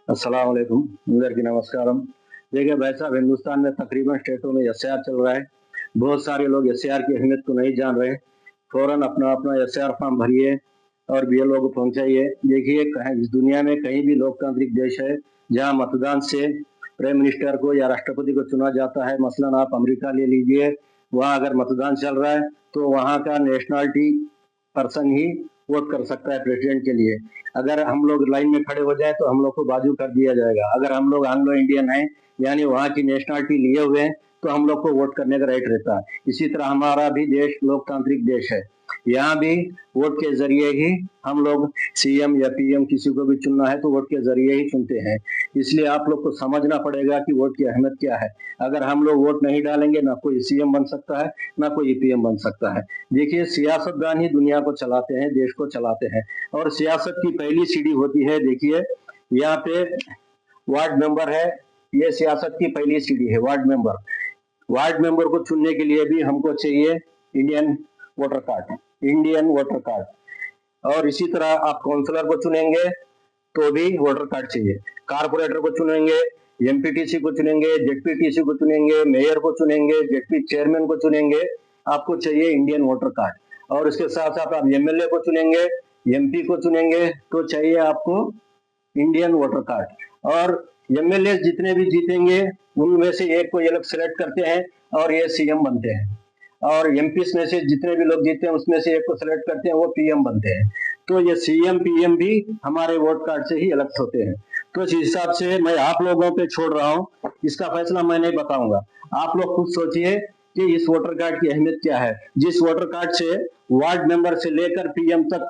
अस्सलाम वालेकुम, అందరికీ నమస్కారం। देखिए भाई साहब, हिंदुस्तान में तकरीबन स्टेटों में एसआर चल रहा है। बहुत सारे लोग एसआर की अहमियत को नहीं जान रहे। फौरन अपना अपना एसआर फॉर्म भरिए और बीएलओ को पहुंचाइए। देखिए, इस दुनिया में कहीं भी लोकतांत्रिक देश है जहां मतदान से प्राइम मिनिस्टर को या राष्ट्रपति को चुना जाता है। मसलन आप अमेरिका ले लीजिए, वहां अगर मतदान चल रहा है तो वहां का नेशनलिटी पर्सन ही वोट कर सकता है प्रेसिडेंट के लिए। अगर हम लोग लाइन में खड़े हो जाए तो हम लोग को बाजू कर दिया जाएगा। अगर हम लोग एंग्लो इंडियन हैं, यानी वहाँ की नेशनलिटी लिए हुए हैं, तो हम लोग को वोट करने का राइट रहता है। इसी तरह हमारा भी देश लोकतांत्रिक देश है। यहाँ भी वोट के जरिए ही हम लोग सीएम या पीएम किसी को भी चुनना है तो वोट के जरिए ही चुनते हैं। इसलिए आप लोग को समझना पड़ेगा कि वोट की अहमियत क्या है। अगर हम लोग वोट नहीं डालेंगे, ना कोई सीएम बन सकता है, ना कोई पीएम बन सकता है। देखिए, सियासतदान ही दुनिया को चलाते हैं, देश को चलाते हैं। और सियासत की पहली सीढ़ी होती है, देखिए यहाँ पे वार्ड मेंबर है। ये सियासत की पहली सीढ़ी है, वार्ड मेंबर। वार्ड मेंबर को चुनने के लिए भी हमको चाहिए Indian voter card, Indian voter card. और इसी तरह आप काउंसलर को चुनेंगे तो भी वोटर कार्ड चाहिए। कारपोरेटर को चुनेंगे, एमपीटीसी को चुनेंगे, जेडपीटीसी को चुनेंगे, मेयर को चुनेंगे, जेडपी चेयरमैन को चुनेंगे, आपको चाहिए इंडियन वोटर कार्ड। और इसके साथ साथ आप एमएलए को चुनेंगे, एमपी को चुनेंगे तो चाहिए आपको इंडियन वोटर कार्ड। और एमएलए जितने भी जीतेंगे उनमें से एक को ये लोग सिलेक्ट करते हैं और ये सीएम बनते हैं। और एमपी में से जितने भी लोग जीते हैं उसमें से एक को सिलेक्ट करते हैं, वो पीएम बनते हैं। तो ये सीएम पीएम भी हमारे वोट कार्ड से ही इलेक्ट होते हैं। तो इस हिसाब से मैं आप लोगों पे छोड़ रहा हूँ, इसका फैसला मैं नहीं बताऊंगा। आप लोग खुद सोचिए कि इस वोटर कार्ड की अहमियत क्या है। जिस वोटर कार्ड से वार्ड मेंबर से लेकर पीएम तक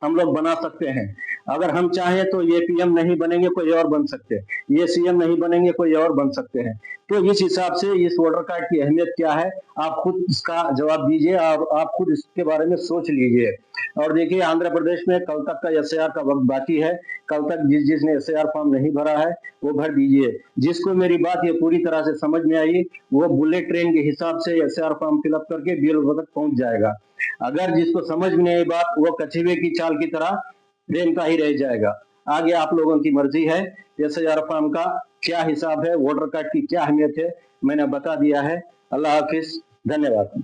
हम लोग बना सकते हैं। अगर हम चाहें तो ये पीएम नहीं बनेंगे, कोई और बन सकते हैं। ये सीएम नहीं बनेंगे, कोई और बन सकते हैं। तो इस हिसाब से इस वोटर कार्ड की अहमियत क्या है, आप खुद इसका जवाब दीजिए और आप खुद इसके बारे में सोच लीजिए। और देखिए, आंध्र प्रदेश में कल तक का एसआर का वक्त बाकी है। कल तक जिसने एसआर फॉर्म नहीं भरा है वो भर दीजिए। जिसको मेरी बात ये पूरी तरह से समझ में आई, वो बुलेट ट्रेन के हिसाब से एसआर फॉर्म फिलअप करके बीएलओ तक पहुंच जाएगा। अगर जिसको समझ में नहीं आई बात, वो कछुए की चाल की तरह रेंगता ही रह जाएगा। आगे आप लोगों की मर्जी है। एसआर फॉर्म का क्या हिसाब है, वोटर कार्ड की क्या अहमियत है, मैंने बता दिया है। अल्लाह हाफिज, धन्यवाद।